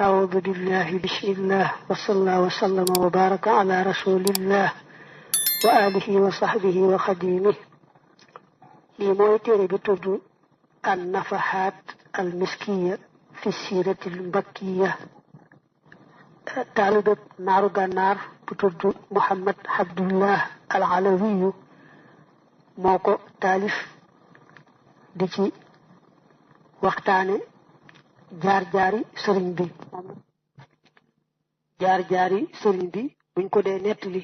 أعوذ بالله بسم الله وصلى الله وسلم وبارك على رسول الله وآله وصحبه وخديمه لموي تيري بي تود النفحات المسكية في السيرة المكية طالب نارو غنار بتود محمد عبد الله العلوي موكو تالف ديكي waxtaane jaar-jaari sëriñ bi jaar-jaari sëriñ bi buñ ko dee nettali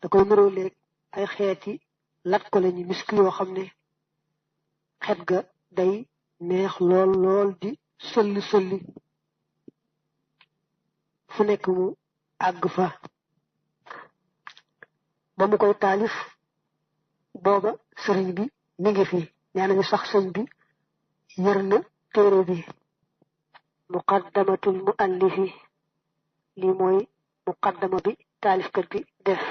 da koy mëro léeg ay xeeti lat ko lañu miski yoo xam ne xet ga day neex lool lool di sëlli sëlli fu nekk mu àgg fa ba mu koy taalif booba sëriñ bi mi ngi fi nee nañu sax sëñ bi yërna téere bi muqaddamatul muallifi li mooy muqaddama bi taalifkat bi def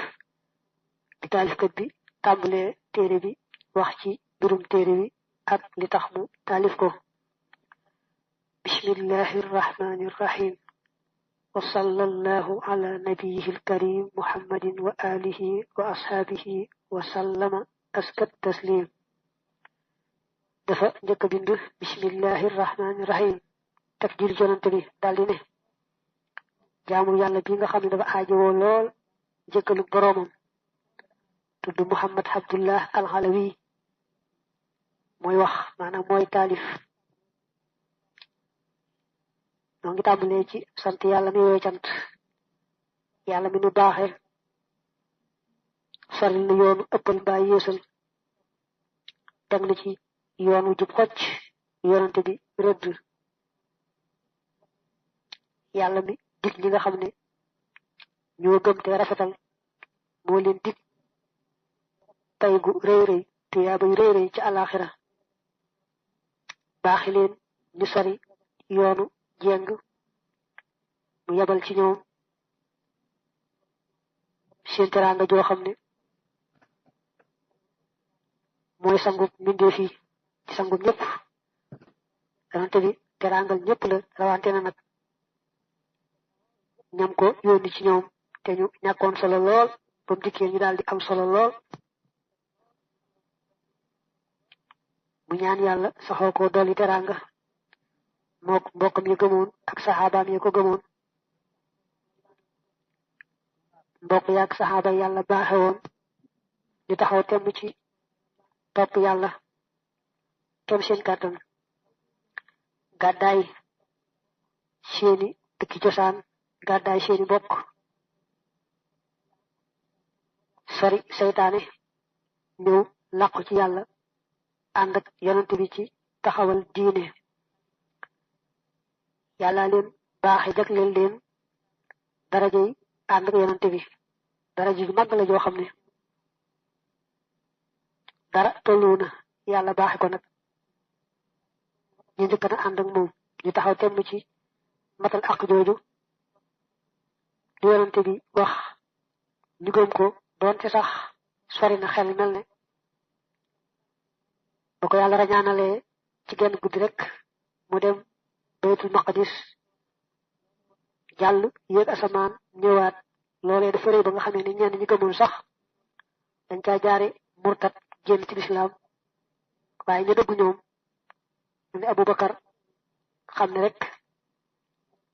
di taalifkat bi tàmbalee téere bi wax ci birum téere bi ak li tax mu taalif ko bismillahi rrahmani rrahim wa sallallahu ala nabiyihi alkarim muhammadin wa alihi wa ashaabihi wa sallama askat taslim dafa njëkk bind bismillahi rrahmani rrahim tak jul jonante bi daldi ne jaamu yàlla bi nga xam ne dafa aajowoo lool jëkkalu boroomam tudd muhammad abdullah al-Alawi mooy wax maanaam mooy taalif noo ngi tàmbalee ci sant yàlla mi yooy cant yàlla mi nu baaxe soril na yoonu ëppal mbaa yéesal teg na ci yoonu jub xocc yonante bi rëdd yàlla mi dig ñi nga xam ne ñoo gëm te rafetal moo leen dig pay gu rëy rëy te yaabay rëy rëy ci àllaaxira baaxi leen ñu sori yoonu jeng mu yabal ci ñoom seen teraanga joo xam ne mooy sangu mbindeef yi ci sangu ñëpp yonante bi teraangal ñëpp la rawante na nag ñam ko yónni ci ñoom te ñu ñàkkoon solo lool ba mu dikkee ñu daal di am solo lool mu ñaan yàlla saxoo ko dolli teraanga mook mbokkam yi gëmoon ak saxaabaam yi ko gëmoon mbokk yaak saxaaba yàlla baaxe woon ñu taxaw temm ci topp yàlla kem seen kàttan gàddaay seeni dëkki cosaan gàddaay seeni bokk sori seytaane ñëw làqu ci yàlla ànd ak yonante bi ci taxawal diine yàlla leen baaxe jagleel leen daraja yi ànd ak yonante bi daraja ju mag la joo xam ne dara tollu na yàlla baaxe ko nag ñu njëkk na ànd ak moom ñu taxaw temm ci matal ak jooju li yonante bi wax ñu gëm ko doonte sax sori na xel mel ne ba ko yàlla rañaanalee ci genn guddi rek mu dem baytul maqdis jàll yéeg asamaan ñëwaat loolee dafa rëy ba nga xamee ne ñenn ñi gëmoon sax dañ caa jaare murtat génn ci lislaam waaye ñu dëggu ñoom mu ne Abubakar xam ne rek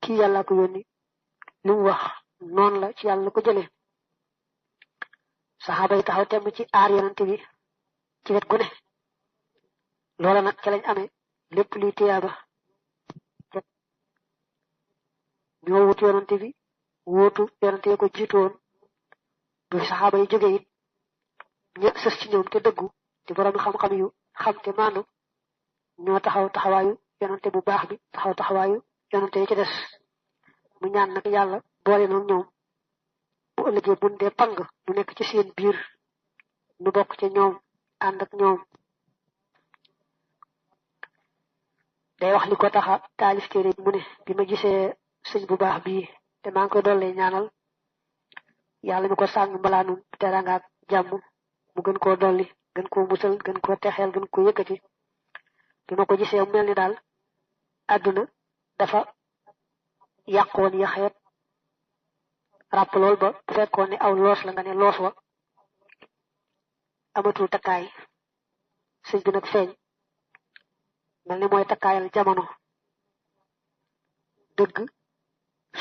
kii yàlla ko yónni li mu wax noonu la ci yàlla ko jëlee saxaaba yi taxaw temm ci aar yonante bi ci wet gu ne loola nag ca lañ amee lépp luy tiyaaba ñoo wut yonante bi wóotu yonante yi ko jiitoon bu fi saxaaba yi jógee it ña sës ci ñoom te dëggu te borom xam-xam yu xam te maandu ñoo taxaw taxawaayu yonante bu baax bi taxaw taxawaayu yonante yi ci des mu ñaan nag yàlla boole noog ñoom bu ëllëgee buñ dee pang mu nekk ci seen biir nu bokk ca ñoom ànd ak ñoom day wax li ko taxa taalif téere mu ne bi ma gisee sëñ bu baax bii te maa ngi koy dollee ñaanal yàlla mi ko sàng mbalaanum teraanga ak jàmm mu gën koo dolli gën koo musal gën koo texeel gën koo yëkkati bi ma ko gisee mu mel ni daal àdduna dafa yàqoon ya xeet ràpp lool ba bu fekkoon ne aw loos la nga ne loos wa amatul takkaay sëñ bi nag feeñ mel ne mooy takkaayal jamono dëgg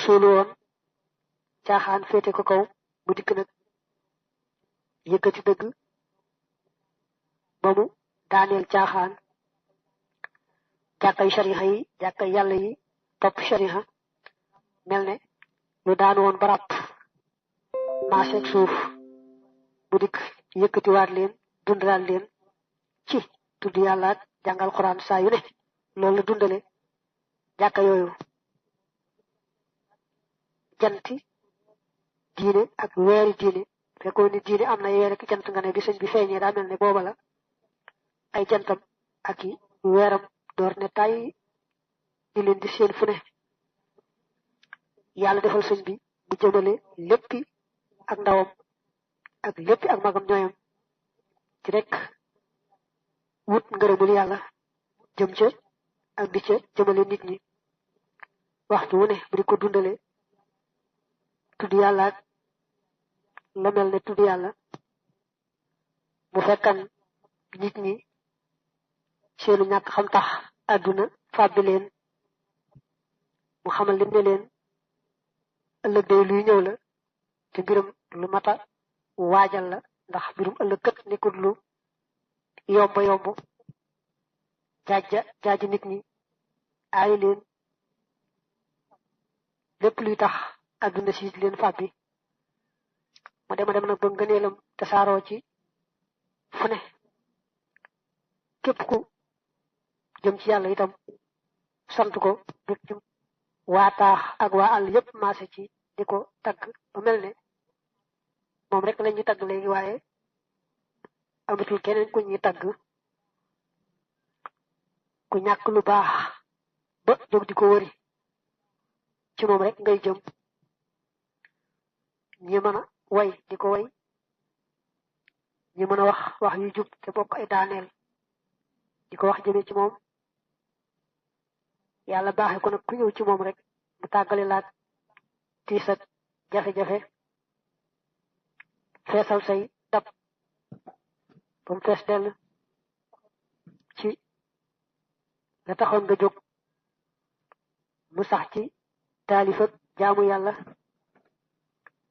suulu woon caaxaan féete ko kaw bu dikk nag yëkkati dëgg ba mu daaneel caaxaan jàkkay shariha yi jàkkay yàlla yi topp shariha mel ne lu daan woon ba ràpp maaseeg suuf bu dikk yëkkatiwaat leen dundalaat leen ci tudd yàlla ak jàngal xuraan saa yu ne loolu la dundale jàkka yooyu janti diine ak weeri diine fekkoon ni diine am na weer ak jant nga ne bi sëñ bi feeñee daa mel ne booba la ay jantam ak i weeram door ne tay di leen di seen fu ne yàlla defal sëñ bi bu jëmale léppi ak ndawam ak léppi ak magam ñooyam ci rek wut ngërëmul yàlla jëm ca ak di ca jëmale nit ñi waxtu wu ne bu di ko dundale tudd yàlla ak la mel ne tudd yàlla bu fekkan nit ñi seenu ñàkk xam tax àdduna fàbbi leen mu xamal leen ne leen ëllëg day luy ñëw la te mbirum lu mata waajal la ndax mbirum ëllëg kët nekkul lu yomba yomb jaaja nit ñi aayi leen lépp luy tax àdduna si leen fàbbi mu dem nag ba ngëneelam tasaaroo ci fu ne képp ku jëm ci yàlla itam sant ko bég ci waa taax ak waa àll yépp maase ci di ko tagg ba mel ne moom rek la ñuy tagg léegi waaye amatul keneen ku ñuy tagg ku ñàkk lu baax ba jóg di ko wëri ci moom rek ngay jëm ñi mën a way di ko way ñi mën a wax yu jub te bokk ay daaneel di ko wax jëmee ci moom yàlla baaxe ko nag ku ñëw ci moom rek mu tàggale laat tiis ak jafe-jafe feesal say dab ba mu fees dell ci la taxoon nga jóg mu sax ci taalif ak jaamu yàlla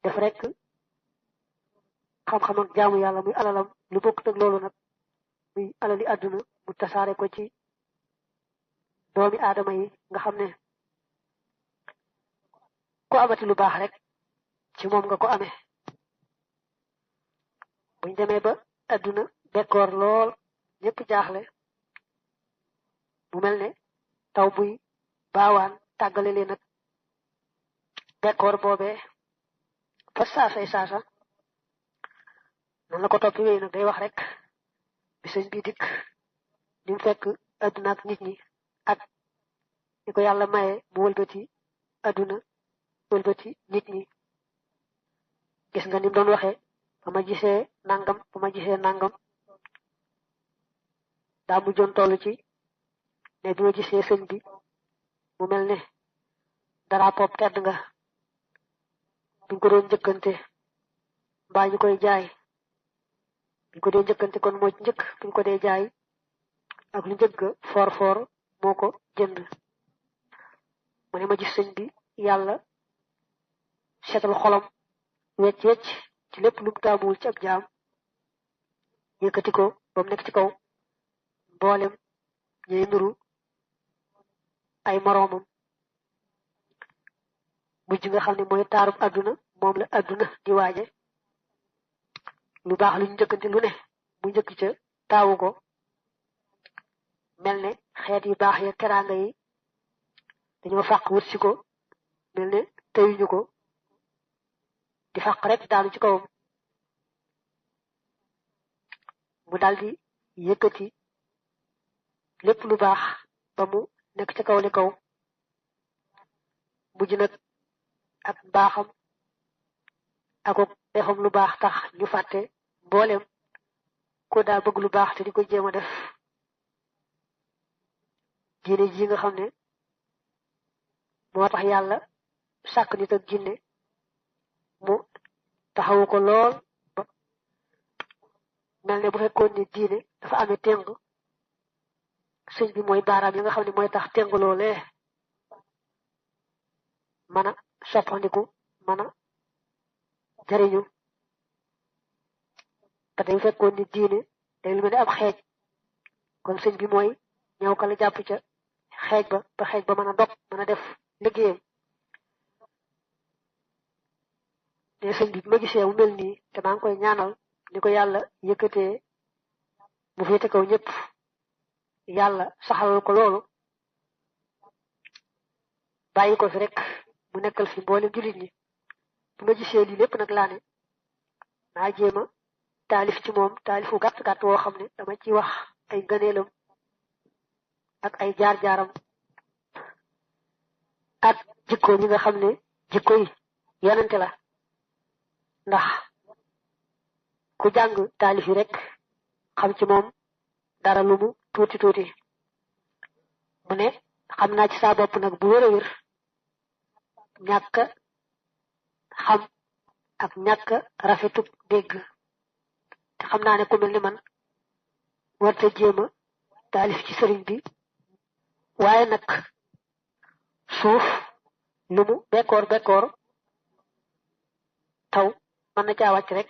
def rek xam-xam ak jaamu yàlla muy alalam lu bokk ak loolu nag muy alali àdduna mu tasaare ko ci doomi aadama yi nga xam ne ku amati lu baax rek ci moom nga ko amee buñ demee ba àdduna bekkoor lool ñëpp jaaxle mu mel ne taw buy baawaan tàggale leen nag bekkoor boobee fa saasay saasa nan la ko toppi wéy nag day wax rek bi sëñ bi dikk ni mu fekk àdduna ak nit ñi ak ni ko yàlla maye mu wëlbati àdduna wëlbati nit ñi gis nga ni mu doon waxee ba ma gisee nangam daa mujjoon toll ci ne bi ma gisee sëñ bi mu mel ne dara pop tedd nga buñ ko doon njëkkante mbaa ñu koy jaay buñ ko dee njëkkante kon moo ci njëkk buñ ko dee jaay ak lu njëkk for moo ko jënd mu ne ma gis sëñ bi yàlla seetal xolam wecc ci lépp lu mu taamuwul ci ab jaam yëkkati ko ba mu nekk ci kaw mboolem ñuy nuru ay moroomam mujj nga xam ne mooy taarub àdduna moom la àdduna di waaje lu baax lu ñu njëkkante lu ne mu njëkk ca taawu ko mel ne xeet yu baax ya teraanga yi dañoo fàq wut si ko mel ne teyuñu ko di fàq rek daanu ci kawam mu daldi yëkkati lépp lu baax ba mu nekk ca kaw li kaw mujj nag ak baaxam ak defam lu baax tax ñu fàtte mboolem ko daa bëgg lu baax te di ko jéem a def diine ji nga xam ne moo tax yàlla sàkk nit ak jinne mu taxawu ko lool ba mel ne bu fekkoon ni diine dafa amee téng sëñ bi mooy baaraam yi nga xam ne mooy tax téng loolee mën a soppandiku mën a jariñu te day fekkoon ni diine day lu mel ne ab xeej kon sëñ bi mooy ñëw ka la jàpp ca xeej ba xeej ba mën a dog mën a def liggéeyam te sëñ bi ma gisee mu mel nii te maa ngi koy ñaanal ni ko yàlla yëkkatee mu féete kaw ñëpp yàlla saxalal ko loolu bàyyi ko fi rek mu nekkal fi mboolem jullit ñi bu ma gisee lii lépp nag laa ne naa jéema taalif ci moom taalifu gàtt gàtt woo xam ne dama ci wax ay ngëneelam ak ay jaar-jaaram ak jikko yi nga xam ne jikko yi yonente la ndax ku jàng taalif yi rek xam ci moom dara lu mu tuuti tuuti mu ne xam naa ci saa bopp nag bu wér a wér ñàkk xam ak ñàkk rafetu dégg te xam naa ne ku mel ni man warta jéema taalif ci sëriñ bi waaye nag suuf lu mu bekkoor taw mën na caa wàcc rek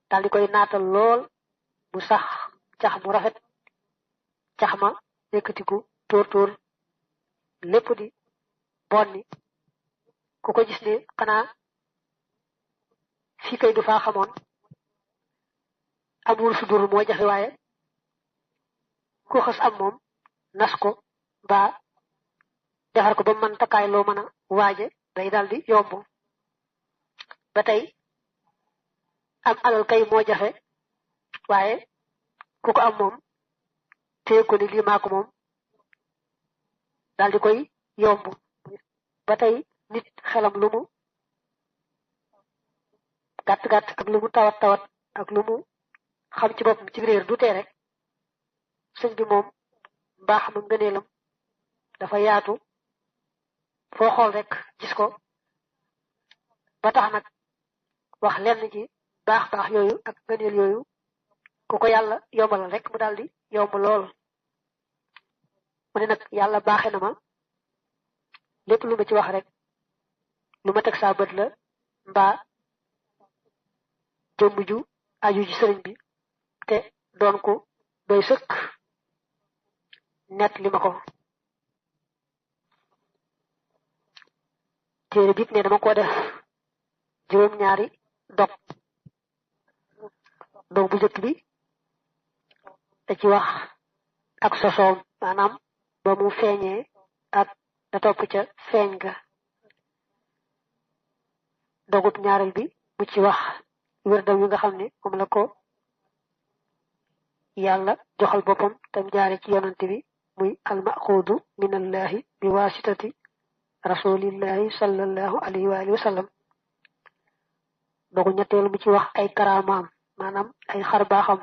daal di koy naatal lool mu sax cax mu rafet cax ma yëkkatiku tóor lépp di bonni ku ko gis ne xanaa fii kay du faa xamoon amul sudur moo jafe waaye ku xas am moom nas ko mbaa defar ko ba mu mën takkaay loo mën a waaje day daal di yomb ba tey am alal kay moo jafe waaye ku ko am moom téye ko ni lii maa ko moom daal di koy yomb ba tey nit xelam lu mu gàtt-gàtt ak lu mu tawat ak lu mu xam ci boppam ci réer du tee rek sëñ bi moom mbaax ma ngëneelam dafa yaatu foo xool rek gis ko ba tax nag wax lenn ci baax yooyu ak ngëneel yooyu ku ko yàlla yombalal rek mu daal di yomb lool mu ne nag yàlla baaxe na ma lépp lu ma ci wax rek lu ma teg saa bët la mbaa jëmm ju aju ci sëriñ bi te doon ko doy sëkk net li ma ko téere bi ne dama ko def juróom-ñaari dog bu jëkk bi da ci wax ak sosoom maanaam ba mu feeñee ak da topp ca feeñ ga dogub ñaareel bi mu ci wax wérdam yi nga xam ne moom la ko yàlla joxal boppam tam jaare ci yonante bi muy almaxuudu minallahi bi wasitati rasulillahi sallallahu alayhi wa alihi wa sallam dogu ñetteel mu ci wax ay karaamaam maanaam ay xarbaaxam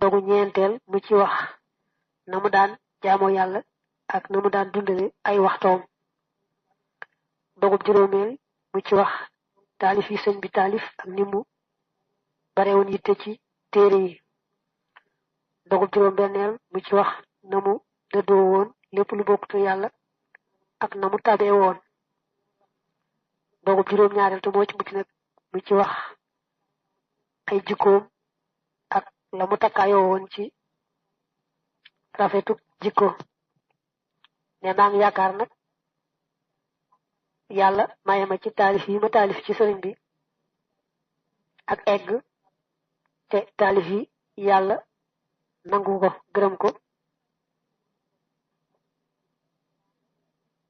dogu ñeenteel mu ci wax na mu daan jaamoo yàlla ak na mu daan dundale ay waxtoom dogub juróomeel mu ci wax taalif yi sëñ bi taalif ak ni mu barewoon yitte ci téere yi dogub juróom-benneel mu ci wax na mu dëddoo woon lépp lu bokkutu yàlla ak na mu tabee woon dogub juróom-ñaareel te moo ci mucc nag mu ci wax ay jikkoom ak la mu takkaayoo woon ci rafetu jikko ne maa ngi yaakaar nag yàlla maye ma ci taalif yi ma taalif ci sëriñ bi ak egg te taalif yi yàlla nangu ko gërëm ko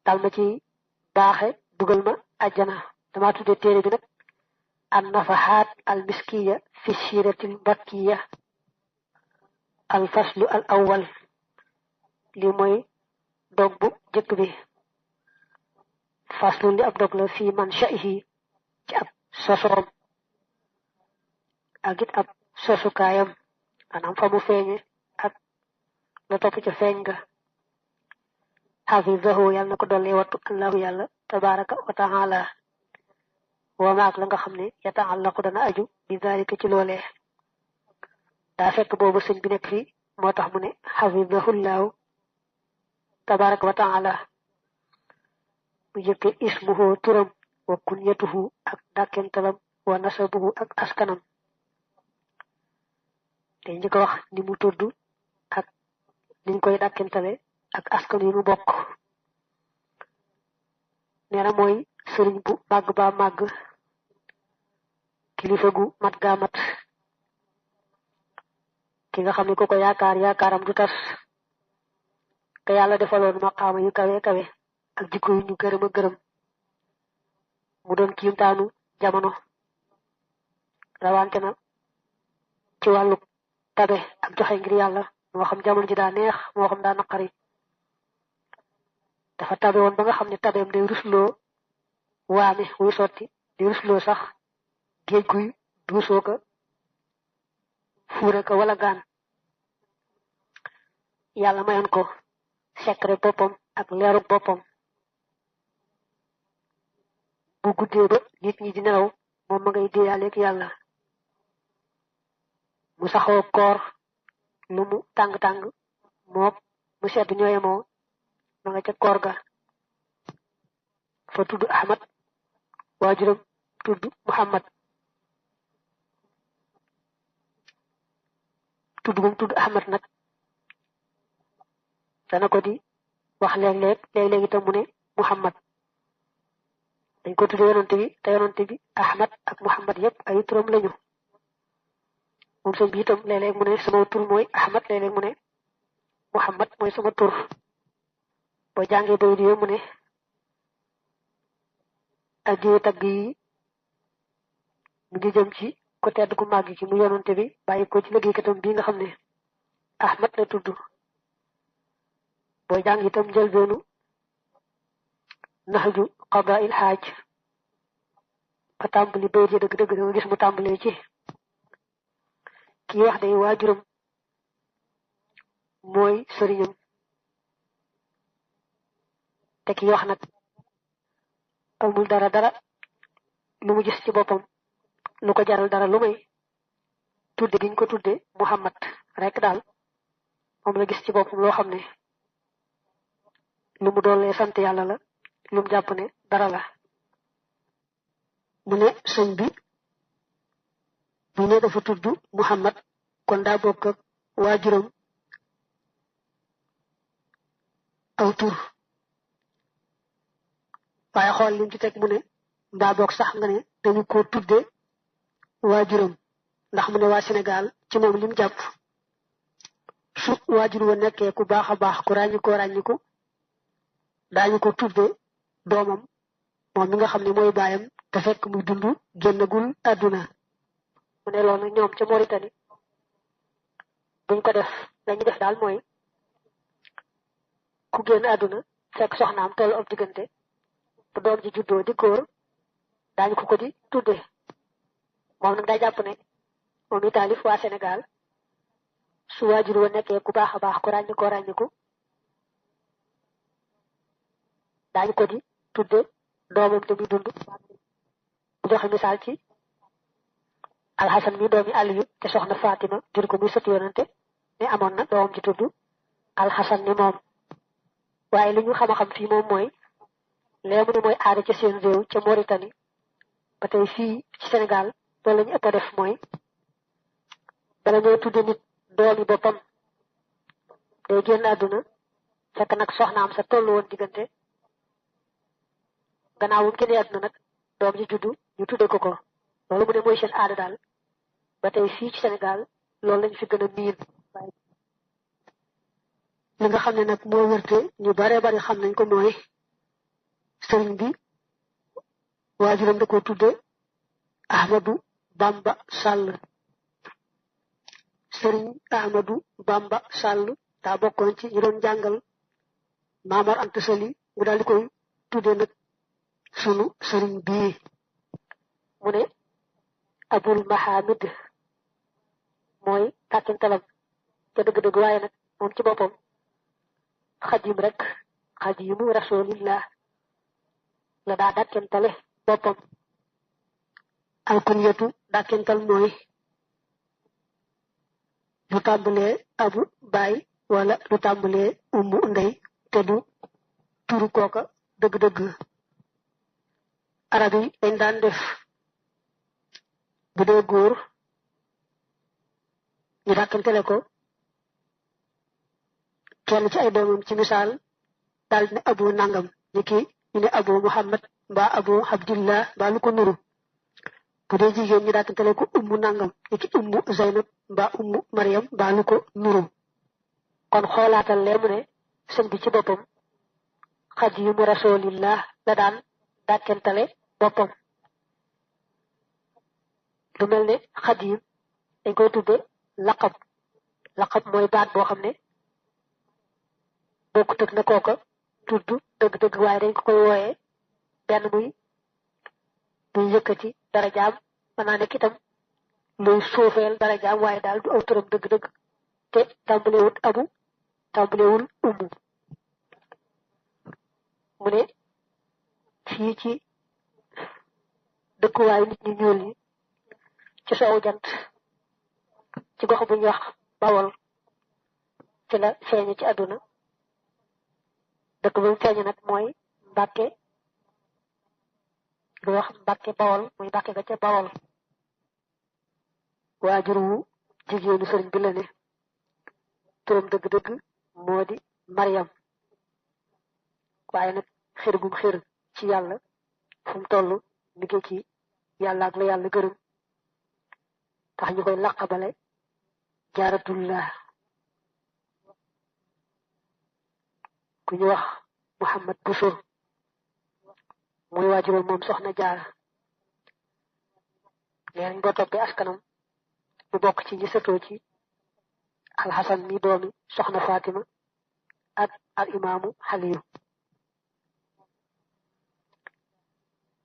dal ma ci baaxe dugal ma àjjana dama tudde téere bi nag an nafahaat al miskiya fi siratil mbakkiya al faslu al awwal li mooy dog bu jëkk bi faslu li ab dog la fii man sha'ihi ci ab sosoom ak it ab sosukaayam maanaam fa mu feeñe ak la topp ca feeñ nga xafizahu yàlla na ko dolli wattu allahu yàlla tabaraka wa taala wa maak la nga xam ne yataallaqu dana aju bi zalika ci loolee daa fekk boobu sëñ bi nekk fi moo tax mu ne xafizahullahu tabaraka wa taala mu jëkke ismuhu turam wa kunyatuhu ak dàkkentalam wa nasabuhu ak askanam te ñu ko wax ni mu tudd ak niñ koy dàkkentale ak askan yi mu bokk nee na mooy sëriñ bu màgg ba màgg kilifa gu mat gaa mat ki nga xam ne ku ko yaakaar yaakaaram du tas te yàlla defaloon maqaama yu kawe kawe ak jikko yu ñu gërëm a gërëm mu doon kiimtaanu jamono rawante na ci wàllu tabe ak joxe ngir yàlla moo xam jamono ji daa neex moo xam daa naqari dafa tabe woon ba nga xam ne tabeem day rusloo waame wuy sotti day rusloo sax géej guy duusoo ko fuure ko wala gaan yàlla mayoon ko secret boppam ak leeru boppam bu guddee ba nit ñi di nelaw moom ma ngay déeyaaleeg yàlla mu saxoo koor lu mu tàng-tàng moom mu sedd ñooyemoo ma nga ca koor ga fa tudd Ahmad waajuram tudd Muhammad tudd gum tudd Ahmad nag dana ko di wax léeg-léeg itam mu ne Muhammad dañ ko tudd yonante bi te yonante bi Ahmad ak Muhammad yépp ay turam lañu moom sëñ bi itam léeg-léeg mu ne sama tur mooy Ahmad léeg-léeg mu ne Muhammad mooy sama tur boo jàngee bay di mu ne addiye tagg yi mu ngi jëm ci ko tedd ku màgg ki mu yonante bi bàyyi ko ci liggéeykatam bii nga xam ne Ahmad la tudd boo jàng itam njëlbeenu naxju qadaa'il xaaj ba tàmbali bay di dëgg-dëgg dama gis mu tàmbalee ci kii wax day waajuram mooy sëriñam te kii wax nag amul dara lu mu gis ci boppam lu ko jaral dara lu may tudde giñ ko tudde Muhammad rek daal moom la gis ci boppam loo xam ne lu mu doole sant yàlla la lu mu jàpp ne dara la mu ne sëñ bi bu ne dafa tudd Muhammad kon daa bokk ak waajuram aw tur waaye xool lim ci teg mu ne mbaa boog sax nga ne dañu ko tudde waajuram ndax mu ne waa Sénégal ci moom lim jàpp su waajur wa nekkee ku baax a baax ku ràññiku daañu ko tudde doomam moom mi nga xam ne mooy baayam te fekk muy dund génnagul àdduna mu ne loolu ñoom ca Mauritanie buñ ko def lañu def daal mooy ku génn àdduna fekk soxnaam tollu ab diggante bu doom ji juddoo di góor daañu ko di tudde moom nag day jàpp ne moom i taalif waa Sénégal su waajur wa nekkee ku baax a baax ku ràññiku daañu ko di tudde doomam te muy dund bu joxe misaal ci alxasan mi doomi Aliyu te soxna Fatima jur ko muy sët yonante ne amoon na doomam ci tudd alxasan ni moom waaye li ñu xam fii moom mooy léemu ne mooy aada ca seen réew ca Mauritanie ba tey fii ci Sénégal loolu la ñu ëpp a def mooy bala ñoo tudde nit doomi boppam day génn àdduna fekk nag soxnaam sa tollu woon diggante gannaaw bu mu génnee àdduna nag doom ji juddu ñu tudde ko loolu mu ne mooy seen aada daal ba tey fii ci Sénégal loolu lañu fi gën a miin li nga xam ne nag moo wërte ñu bare bari xam nañ ko mooy sëriñ bi waajuram da ko tudde Ahmadou Bamba Sall sëriñ Ahmadou Bamba Sall daa bokkoon ci ñu doon jàngal Maamar Anta Sali mu daal di koy tudde nag sunu sëriñ bii mu ne Abul Mahamid mooy tàkkintalam ca dëgg-dëgg waaye nag moom ci boppam xadim rek xadimu rasulillah la daa dàkkentale boppam. alkunyatu dàkkental mooy lu tàmbalee abu baay wala lu tàmbalee ummu ndey te du turu kooka dëgg-dëgg. arab yi dañ daan def bu dee góor ñu dàkkantele ko kenn ci ay doomam, ci misaal daal ne abu nangam ni ki ñu ne abu muhammad mbaa abu abdillah mbaa lu ko nuru. bu dee jigéen ñu dàkkantele ko ummu nangam ni ki ummu zaynab mbaa ummu mariam mbaa lu ko nuru. kon xoolaatal lee mu ne sëñ bi ci boppam xadimu rasulillah la daan dàkkantale boppam. lu mel ne xadim dañ koy tudde laqab. laqab mooy baat boo xam ne bokkut ak na kooka tudd dëgg-dëgg, waaye dañ ko koy wooyee benn muy yëkkati darajaam, mën naa nekk itam luy suufeel darajaam, waaye daal du aw turam dëgg-dëgg te tàmbalewul abu tàmbalewul ummu. mu ne fii ci dëkkuwaayu nit ñu ñuul ñi ci soowu jant ci gox bu ñuy wax Bawol ci la feeñe ci àdduna. dëkk bi mu feeñe nag mooy Mbàkke, lu wax Mbàkke Bawol muy Mbàkke ga ca Bawol. waajur wu jigéenu sëriñ bi la ne turam dëgg-dëgg moo di Mariam, waaye nag xir gum xir ci yàlla fu mu toll mi ngi ci yàlla ak la yàlla gërëm tax ñu koy laqabale jaaratullah. ku ñu wax Muhammad Buso mooy waajuram moom soxna Jaara. nee nañ boo toppee askanam bu bokk ci ñi sëtoo ci alxasan mi doomi soxna Fatima ak al imaamu Xaliyu.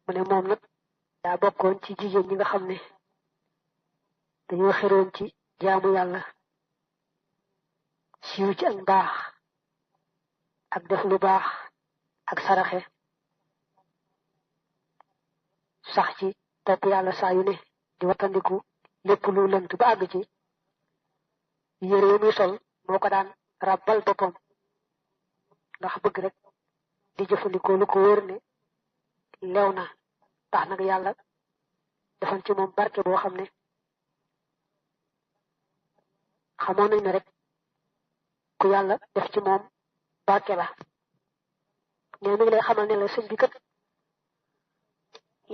mu ne moom nag daa bokkoon ci jigéen ñi nga xam ne dañoo xeroon ci jaamu yàlla, siiw ci ak mbaax ak def lu baax ak saraxe, sax ci topp yàlla saa yu ne di wattandiku lépp lu lënt ba àgg ci yére yi muy sol moo ko daan ràbbal boppam ndax bëgg rek di jëfandikoo lu ko wóor ne lew na. tax nag yàlla defal ci moom barke boo xam ne xamoon nañ ne rek ku yàlla def ci moom barke la. mais mi ngi lay xamal ne la sëñ bi kat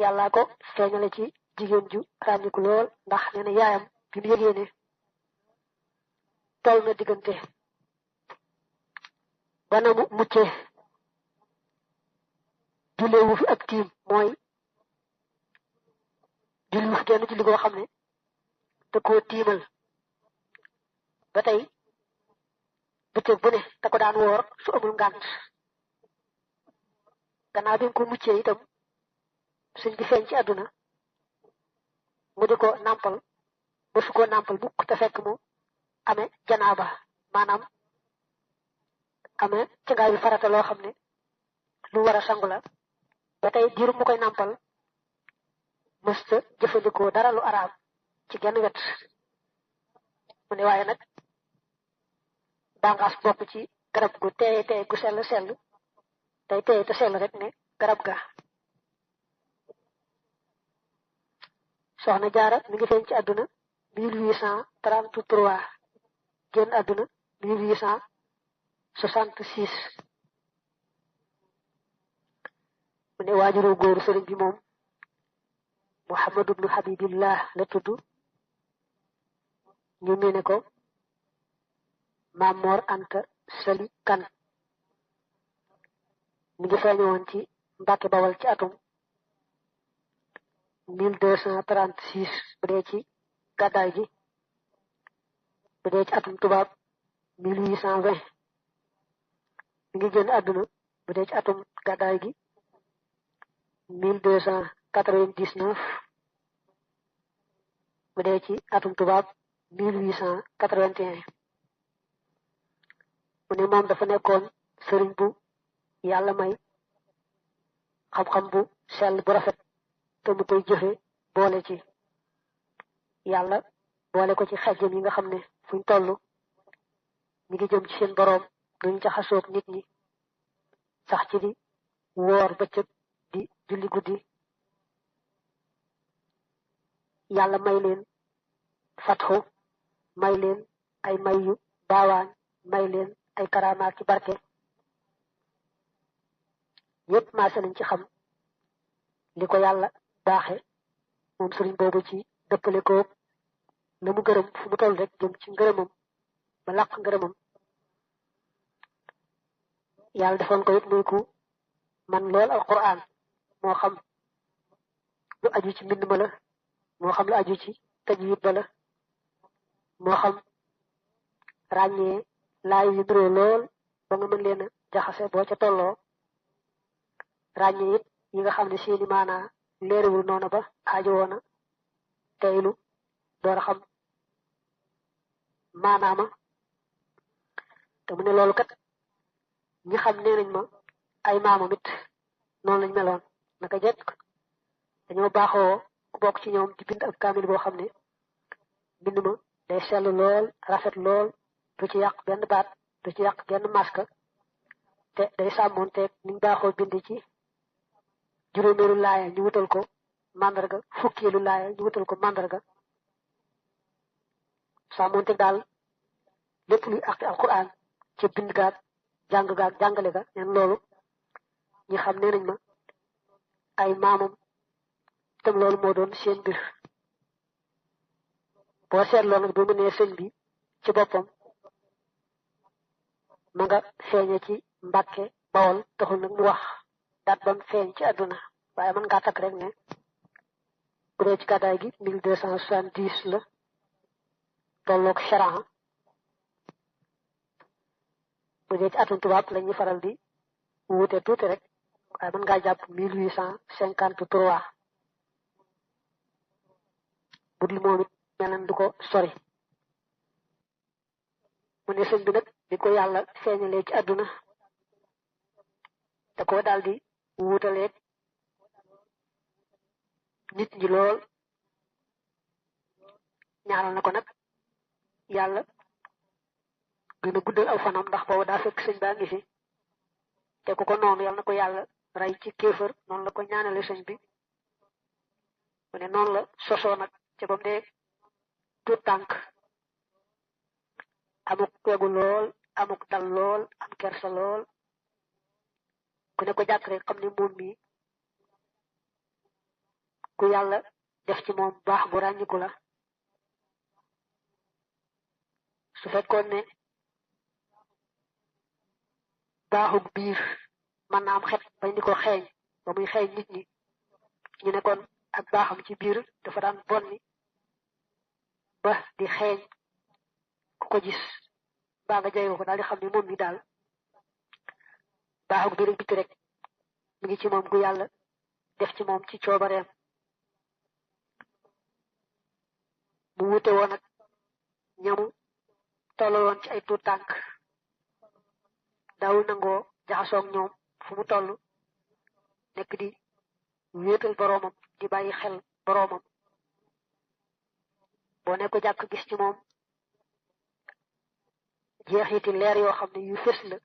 yàllaa ko feeñale ci jigéen ju ràññiku lool, ndax nee na yaayam bi mu yëgee ne toll na diggante ba na mu muccee jullewu fi ak tiim, mooy julli wu fi genn julli goo xam ne da koo tiimal. ba tey bëccëg bu ne da ko daan woor su amul ngànt. gannaaw bi mu ko muccee itam suñ bi feeñ ci àdduna mu di ko nàmpal ba su ko nàmpal mukk te fekk mu amee janaaba, maanaam amee ci ngaay bi farata loo xam ne lu war a sangu la. ba tey diiru mu koy nàmpal mësta jëfandikoo dara lu araam ci genn wet. mu ne waaye nag bàngaas bokk ci garab gu teeye teeye gu sell sell day teeye te sell rek ne garab ga. soxna Jaara mi ngi feeñ ci àdduna 1833 génn àdduna 1866. mu ne waajuru góoru sëriñ bi moom Muhammad ibnu Habibillah la tudd, ñu miine ko Maam Mor Anta Sali Kan. mi ngi feeñe woon ci Mbàkke Bawal ci atum 1236 bu dee ci gàddaay gi, bu dee ci atum tubaab 1820. mi ngi génn àdduna bu dee ci atum gàddaay gi 1299, bu dee ci atum tubaab 1881. mu ne moom dafa nekkoon sëriñ bu yàlla may xam-xam bu sell bu rafet te mu koy jëfe boole ci yàlla boole ko ci xejjam yi nga xam ne fuñ toll ñi ngi jëm ci seen boroom duñ jaxasoog nit ñi sax ci di woor bëccëg di julli guddi yàlla may leen fatxu may leen ay may yu baawaan may leen ay karamaat ci barke yépp maase nañ ci xam li ko yàlla baaxe moom sëriñ boobu ci dëppale ko la mu gërëm fu mu toll rek jëm ci ngërëmam ba làq ngërëmam yàlla defoon ko it muy ku man lool alquran moo xam lu aju ci mbind ma la moo xam lu aju ci tajwid ba la moo xam ràññee laay yu niroo lool ba nga mën leen a jaxase boo ca tolloo ràññee it yi nga xam ne seeni maanaa leerewul noonu ba aajo woona teylu door a xam maanaama te mu ne loolu kat ñi xam nee nañ ma ay maamam it noonu lañ meloon naka jekk dañoo baaxoo ku bokk ci ñoom di bind ak kaamil boo xam ne bind ma day sell lool rafet lool du ci yàq benn baat du ci yàq genn maska te day sàmmoonteeg niñ baaxoo bind ci juróomeelu laaya ñu wutal ko màndarga fukkeelu laaya ñu wutal ko màndarga sàmmoonteeg daal lépp luy àqi alquran ci bind gaag jàng gaag jàngale ga neen loolu ñi xam nee nañ ma ay maamam tam loolu moo doon seen mbir boo seetloo nag bi mu nee sëñ bi ci boppam ma nga feeñe ci Mbàkke Bawol taxul nag mu wax daat bam feeñ ci àdduna waaye mën ngaa takk rek ne bu dee ci gàddaay gi 1270 la tolloog charan bu dee ci atum tubaab la ñuy faral di wuute tuuti rek waaye mën ngaa jàpp 1853 budul moom it meneen du ko sori mu ne sëñ bi nag di ko yàlla feeñalee ci àdduna da ko daal di wuutaleeg nit ñi lool ñaanal na ko nag yàlla gën a guddal aw fanam ndax boobu daa fekk sëñ baa ngi fi te ku ko noonu yàlla na ko yàlla rey ci kéefër noonu la ko ñaanale sëñ bi mu ne noonu la sosoo nag ca bam dee tuut tànk amuk wegu lool amuk dal lool am kersa lool ku ne ko jàkk rek xam ne moom mi ku yàlla def ci moom baax bu ràññiku la su fekkoon ne baaxug biir mën na am xet bañ di ko xeeñ ba muy xeeñ nit ñi ñu ne kon ak baaxam ci biir dafa daan bonni ba di xeeñ ku ko gis baa nga jayoo ko daal di xam ne moom mi daal baaxug biir ak biti rek mi ngi ci moom gu yàlla def ci moom ci coobareem mu wute woon ak ñamu tollaloon ci ay tuut tànk daawul nangoo jaxasoog ñoom fu mu toll nekk di wéetal boroomam di bàyyi xel boroomam boo ne ko jàkk gis ci moom jeexiti leer yoo xam ne yu fës la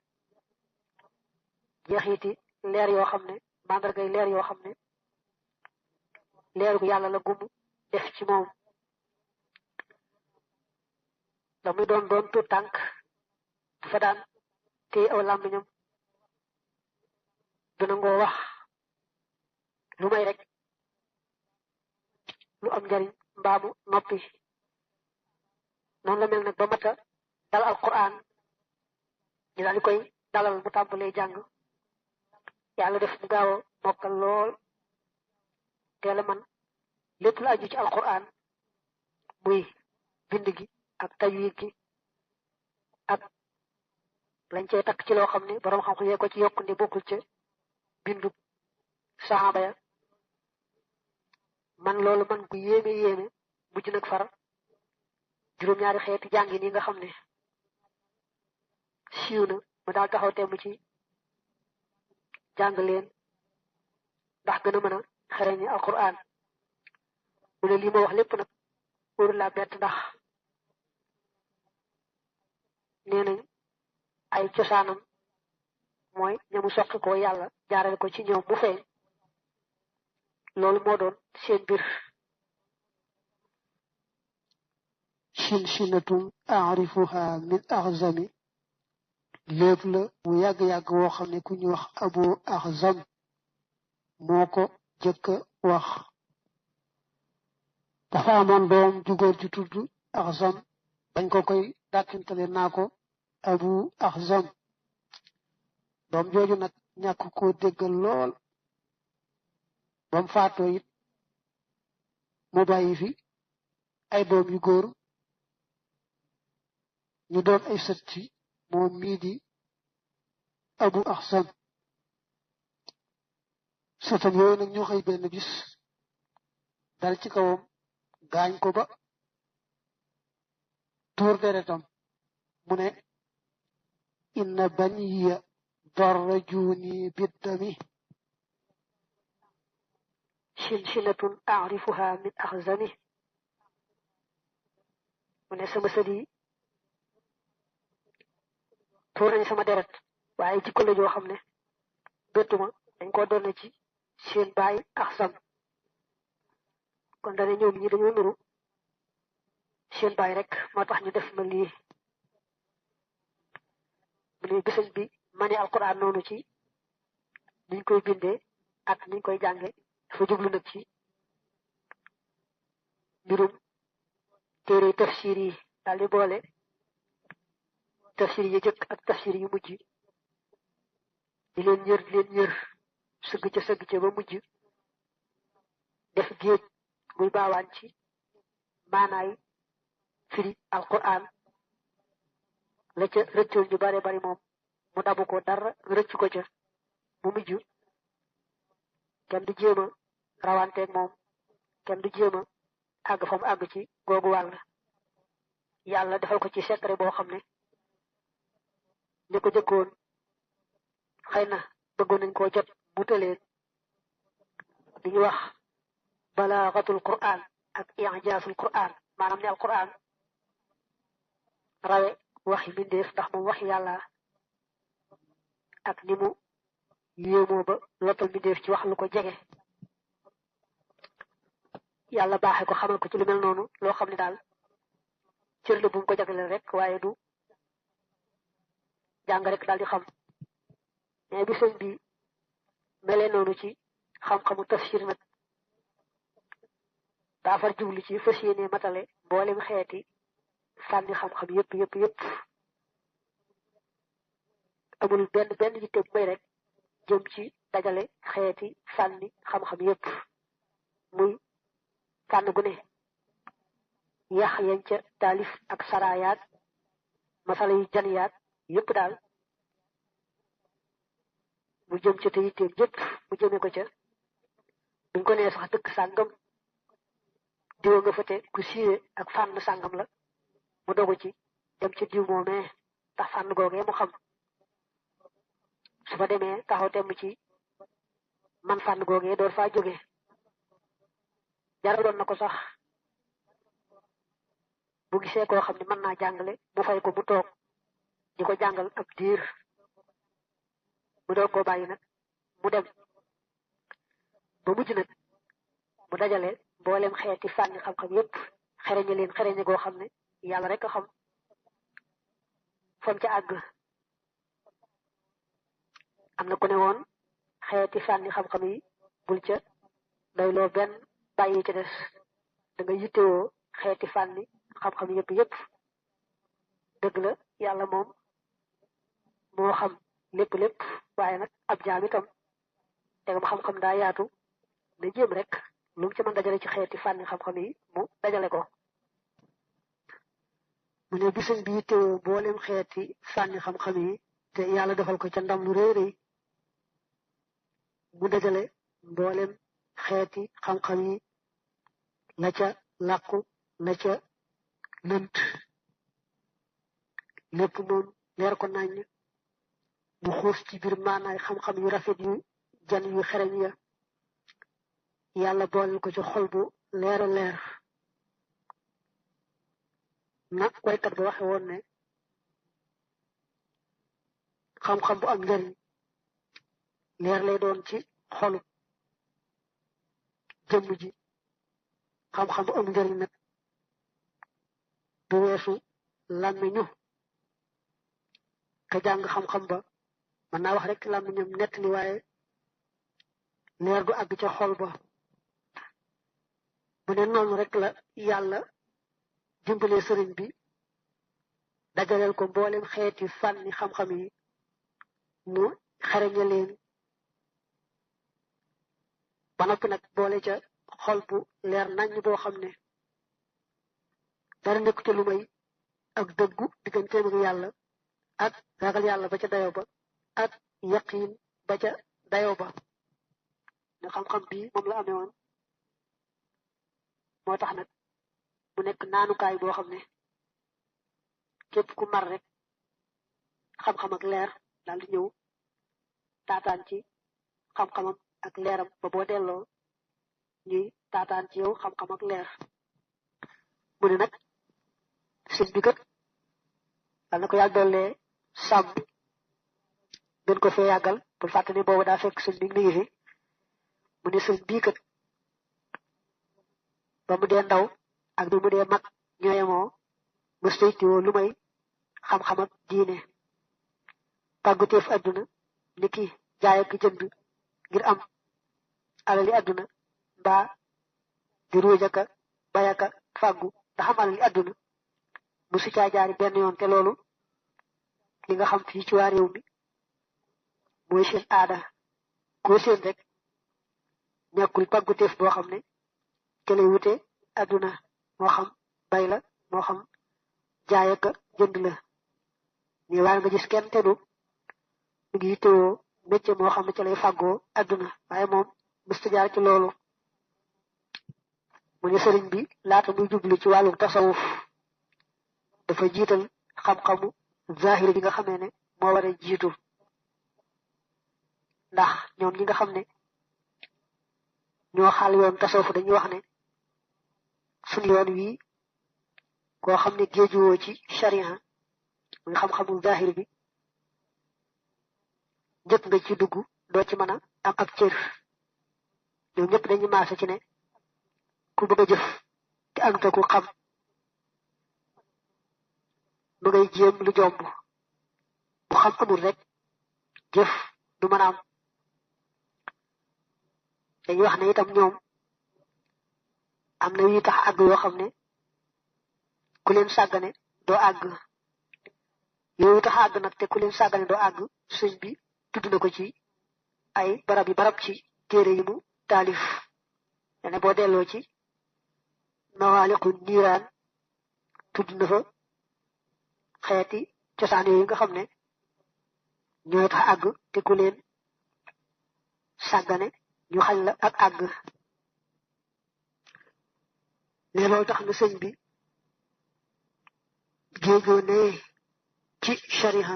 jeexiti leer yoo xam ne màndargay leer yoo xam ne leeru yàlla la gumu def ci moom la muy doon doon tuut tànk dafa daan téye aw làmmiñam du nangoo wax lu may rek lu am njariñ mbaamu noppi noonu la mel nag ba mata dal alquran ñu daal di koy dalal mu tàmbalee jàng yàlla def mu gaaw a mokkal lool teel a man lépp lu aju ci alquran muy bind gi ak tajwid gi ak lañ cey takk ci loo xam ne borom xam-xam yee ko ci yokk ndi bokkul ca bindu saxaaba ya man loolu man gu yéeme yéeme mujj nag far juróom-ñaari xeeti jàngin yi nga xam ne siiw na mu daal taxaw temm ci jàng leen ndax gën a mën a xereñi alquran. mu ne lii ma wax lépp nag wóoru laa bett ndax nee nañ ay cosaanam mooy ñamu soqi ko yàlla jaarale ko ci ñoom mu feeñ loolu moo doon seen mbir. silsilatun aarifuha min axzami léeb la mu yàgg-yàgg woo xam ne ku ñu wax abu axzam moo ko jëkk wax. dafa amoon doom ju góor ju tudd axzam bañ ko koy dàkkintale naa ko abu axzam. doom jooju nag ñàkk koo déggal lool bam faatoo it mu bàyyi fi ay doom yu góor ñu doon ay sët ci moom mii di abu axzam. sëtam yooyu nag ñoo xëy benn bis dal ci kawam gaañ ko ba tuur deretam mu ne inna baniya darrajuuni biddami. silsilatun aarifuha min axzami mu ne sama sët yi tuur nañ sama deret waaye jikko la joo xam ne bettuma dañ ko doon ci seen baay axzam. kon dane ñoom ñi dañoo nuru seen baay rek moo tax ñu def ma lii. mu ne bisañ bi mane alquran noonu ci niñ koy bindee ak niñ koy jànge dafa jublu nag ci mbirum téere tafsir yi daal di boole tafsir yi jëkk ak tafsir yu mujj di leen ñër sëgg ca ba mujj def géej muy baawaan ci maanaay firi alquran la ca rëccoon ñu bare bari moom mu dabu ko dara rëcc ko ca mu mujj kenn du jéem a rawanteeg moom kenn du jéem a àgg fa mu àgg ci googu wàll. yàlla defal ko ci secret boo xam ne ni ko jëkkoon xëy na bëggoon nañ koo jot mu tëleen li ñu wax balaaxatul quran ak ijaasul quran maanaam ne alquran rawe waxi mbindeef ndax moom waxi yàlla ak ni mu yéemoo ba lottal mbindeef ci wax lu ko jege. yàlla baaxe ko xamal ko ci lu mel noonu loo xam ne daal cër la bu mu ko jagleel rek waaye du jàng rek daal di xam. mais bi sëñ bi melee noonu ci xam-xamu tafsir nag daa far jublu ci fas yéene matale mboolem xeeti fànni xam-xam yëpp amul benn yitte bu may rek jëm ci dajale xeeti fànni xam-xam yëpp muy fànn gu ne yax yañ ca taalif ak saraayaat masala yu janiyaat yëpp daal mu jëm ca te yitteem yëpp mu jëme ko ca buñ ko nee sax dëkk sàngam diwa nga fa te ku siiwee ak fànn sàngam la mu dogu ci dem ci diw moomee ndax fànn googee mu xam su fa demee taxaw temm ci man fànn googee door faa jóge. jaraloon na ko sax bu gisee koo xam ne mën naa jàngale mu fay ko mu toog di ko jàngal ab diir mu doog koo bàyyi nag mu dem ba mujj nag mu dajale mboolem xeeti fànni xam-xam yépp xereñe leen xereñe goo xam ne yàlla rek a xam fam ca àgg. am na ku ne woon xeeti fànni xam-xam yi bul ca doyloo benn bàyyi ca des da nga yittewoo xeeti fànni xam-xam yépp dëgg la yàlla moom moo xam lépp waaye nag ab jaam itam te nga xam-xam daa yaatu na jéem rek lu mu ci mën dajale ci xeeti fànni xam-xam yi mu dajale ko. mu ne bisañ bi yittewoo mboolem xeeti fànni xam-xam yi te yàlla defal ko ca ndam lu rëy mu dajale mboolem xeeti xam-xam yi la ca làqu la ca lënt lépp moom leer ko nañ mu xuus ci biir maanaay xam-xam yu rafet yu jan yu xereñ ya yàlla booleel ko ci xol bu leera leer na waykat ba waxe woon ne xam-xam bu am njariñ leer lay doon ci xolu jëmm ji xam-xam bu am njariñ nag du weesu làmmiñu ka jàng xam-xam ba mën naa wax rek làmmiñam nett li waaye leer du àgg ca xol ba mu ne noonu rek la yàlla dimbalee sëriñ bi dajaleel ko mboolem xeeti fànni xam-xam yi mu xereña leen ba noppi nag boole ca xol bu leer naññ boo xam ne dara nekk ca lu may ak dëggu digganteem ak yàlla ak ragal yàlla ba ca dayo ba ak yaqiin ba ca dayo ba ne xam-xam bii moom la amee woon moo tax nag mu nekk naanukaay boo xam ne képp ku mar rek xam-xam ak leer daal di ñëw taataan ci xam-xamam ak leeram ba boo delloo ñuy taataan ci yow xam-xam ak leer mu ne nag sëñ bi kat dal na ko yàlla dollee sàmm gën ko fee yàggal bul fàtte ne boobu daa fekk sëñ bi mi ngi fi mu ne sëñ bii kat ba mu dee ndaw ak bi mu dee mag ñooyemoo mës taytiwoo lu may xam-xam ak diine tàgguteef adduna ni ki jaay ak jënd ngir am alali adduna mbaa di ruujaka bayaka fàggu ndax am alali adduna musu caa jaari benn yoon te loolu li nga xam fii ci waa réew mi mooy seen aada koo seen rek ñàkkul pàgguteef boo xam ne te lay wute adduna moo xam bay la moo xam jaay ak jënd la ni waaye nga gis kenn te du mu ngi yittewoo métier moo xam ne ca lay fàggoo adduna waaye moom mësta jaar ci loolu mu ne sëriñ bi laata muy jublu ci wàllu tasawuf dafa jiital xam-xamu zahir bi nga xamee ne moo war a jiitu ndax ñoom ñi nga xam ne ñoo xaal yoon tasawuf dañuy wax ne suñu yoon wii koo xam ne géejuwoo ci sharia muy xam-xamu zahir bi njëkk nga ci dugg doo ci mën a am ab cër ñoom ñëpp dañuy maase ci ne ku bëgg a jëf te ànd ku xam lu ngay jéem lu jomb bu xam amul rek jëf du mën a am dañuy wax ne itam ñoom am na yu tax àgg yoo xam ne ku leen sàggane doo àgg yooyu tax àgg nag te ku leen sàggane doo àgg sëñ bi tudd na ko ci ay barab ci téere yi mu taalif dane boo delloo ci mawaaliqu niiraan tudd na fa xeeti cosaan yooyu nga xam ne ñooy tax àgg te ku leen sàggane ñu xañ la ak àgg ne loolu tax na sëñ bi géejoo ne ci shariha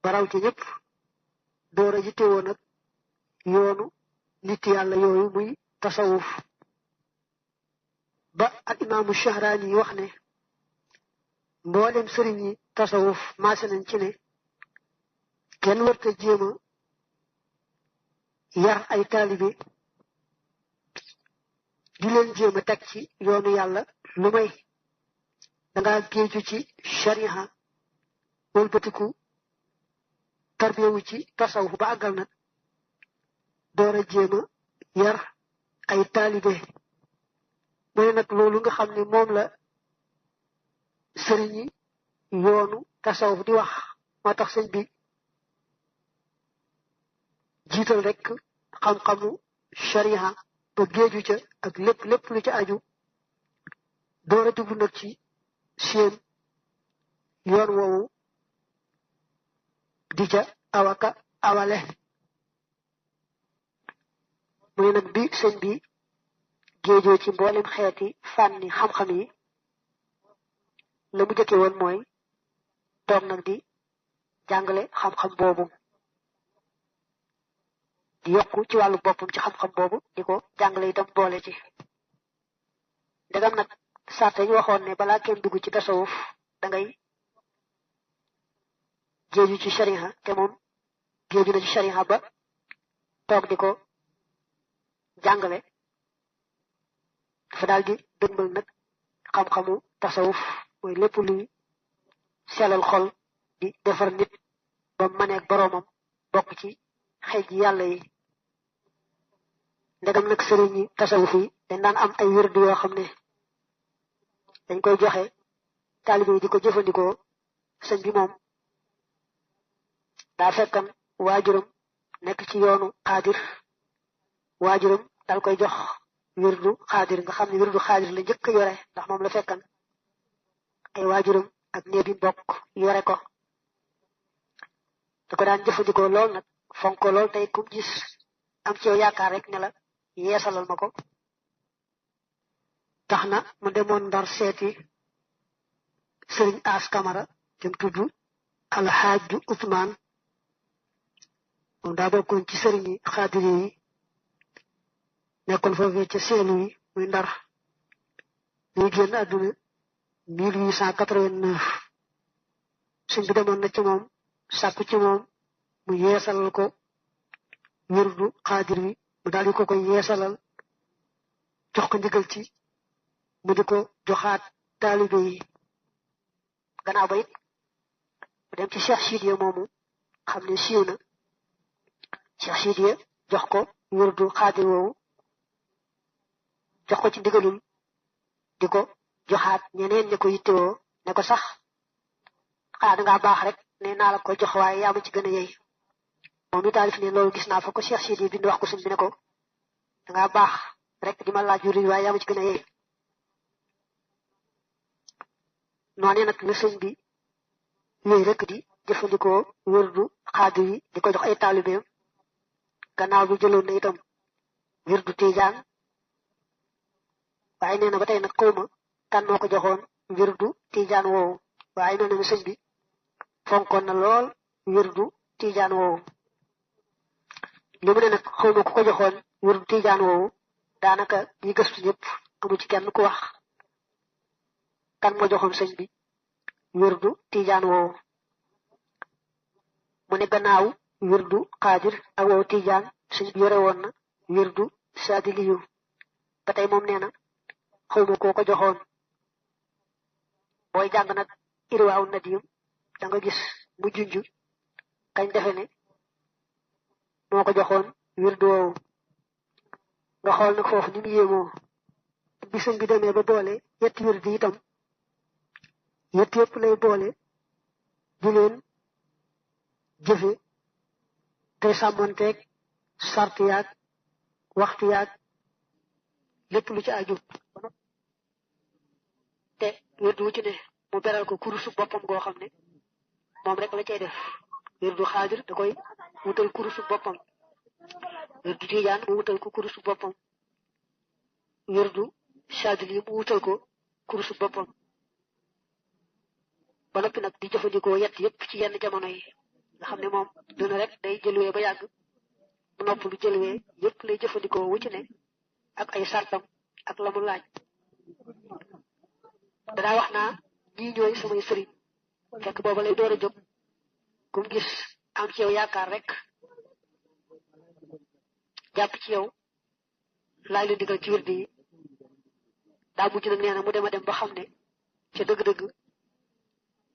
baraw ci ñëpp door a yittewoo nag yoonu nit yàlla yooyu muy tasawuf ba al imaamu Shahraani yi wax ne mboolem sëriñ yi tasawuf maase nañ ci ne kenn warta jéema yar ay taalibe di leen jéem a teg ci yoonu yàlla lu may dangaa géeju ci shariha wëlbatiku tarbiyewu ci tasawuf ba àggal nag door a jéem a yar ay taalibe mooy nag loolu nga xam ne moom la sëriñ yi yoonu tasawuf di wax moo tax sëñ bi jiital rek xam-xamu shariha ba géeju ca ak lépp lu ca aju door a jublu nag ci seen yoon woowu di ca awaka awale muy nag bi sëñ bi géejoo ci mboolem xeeti fànni xam-xam yi la mu jëkke woon mooy toog nag di jàngale xam-xam boobu di yokku ci wàllu boppam ci xam-xam boobu di ko jàngale itam boole ci ndegam nag sarte ñu waxoon ne balaa kenn dugg ci tasawuf da ngay géeju ci shariha te moom géeju na ci shariha ba toog di ko jàngale dafa daal di dëgmal nag xam-xamu tasawuf mooy lépp luy selal xol di defar nit ba maneeg boroomam bokk ci xëy ji yàlla yi ndegam nag sëriñ yi tasawuf yi dañ daan am ay wirdu yoo xam ne dañ koy joxe taalibe yi di ko jëfandikoo sëñ bi moom daa fekkan waajuram nekk ci yoonu xaadir waajuram dal koy jox wirdu xaadir nga xam ne wirdu xaadir la njëkk yore ndax moom la fekkan ay waajuram ak néew bi mbokk yore ko da ko daan jëfandikoo lool nag fonk ko lool tey kum gis am ci yow yaakaar rek ne la yeesalal ma ko tax na mu demoon Ndar seeti sëriñ As Kamara dem tudd alxaaju Usmaan moom daa bokkoon ci sëriñ yi xaadir yi nekkoon foofee ca seelu yi muy Ndar muy génn àdduna 1889 sëñ bi demoon na ci moom sàkku ci moom mu yeesalal ko wirdu xaadir wi mu daal di ko koy yeesalal jox ko ndigal ci mu di ko joxaat taalibe yi gannaaw ba it mu dem ci Cheikh Sidiya moomu xam ne siiw na Cheikh Sidiya jox ko wirdu xaadir woowu jox ko ci ndigalul di ko joxaat ñeneen ña ko yittewoo ne ko sax xanaa dangaa baax rek ne naa la ko jox waaye yaa ma ci gën a yey moom i taalif ne loolu gis naa fa ko Cheikh Sidiya bind wax ko sëñ bi ne ko dangaa baax rek di ma laaj wirdu waaye yaa ma ci gën a yey noonu nag la sëñ bi yooyu rek di jëfandikoo wirdu xaadir yi di ko jox ay taalibeem gannaaw bi jëloon na itam wirdu tijaan waaye nee na ba tey nag xawma kan moo ko joxoon wirdu tijaan woowu waaye nee na sëñ bi fonkoon na lool wirdu tijaan woowu li mu ne nag xawma ku ko joxoon wirdu tijaan woowu daanaka ñi gëstu ñëpp amu ci kenn ku wax kan moo joxoon sëñ bi wirdu tijaan woowu mu ne gannaaw wirdu xaadir ak woowu tijaan sëñ bi yore woon na wirdu saadiliyu ba tey moom nee na xawma koo ko joxoon booy jàng nag irwaaw nadim da nga gis mu junj kañ defe ne moo ko joxoon wirdu woowu nga xool nag foofu ni mu yéemoo bi sëñ bi demee ba boole yetti wirdu itam yett yëpp lay boole di leen jëfe tey sàmmonteeg sart yaag waxtu yaag lépp lu ci aju te wirdu wu ci ne mu beral ko kurusu boppam goo xam ne moom rek la cay def wirdu xaadir da koy wutal kurusu boppam wirdu tijaan mu wutal ko kurusu boppam wirdu saadili mu wutal ko kurusu boppam ba noppi nag di jëfandikoo yett yëpp ci yenn jamono yi nga xam ne moom duna rek day jëlwee ba yàgg bu nopp lu jëlwee yëpp lay jëfandikoo wu ci ne ak ay sartam ak la mu laaj danaa wax naa ñii ñooy samay sëriñ fekk booba lay door a jóg kum gis am ci yow yaakaar rek jàpp ci yow laaj la digal ci wirdi yi daa mujj nag nee na mu dem a dem ba xam ne ca dëgg-dëgg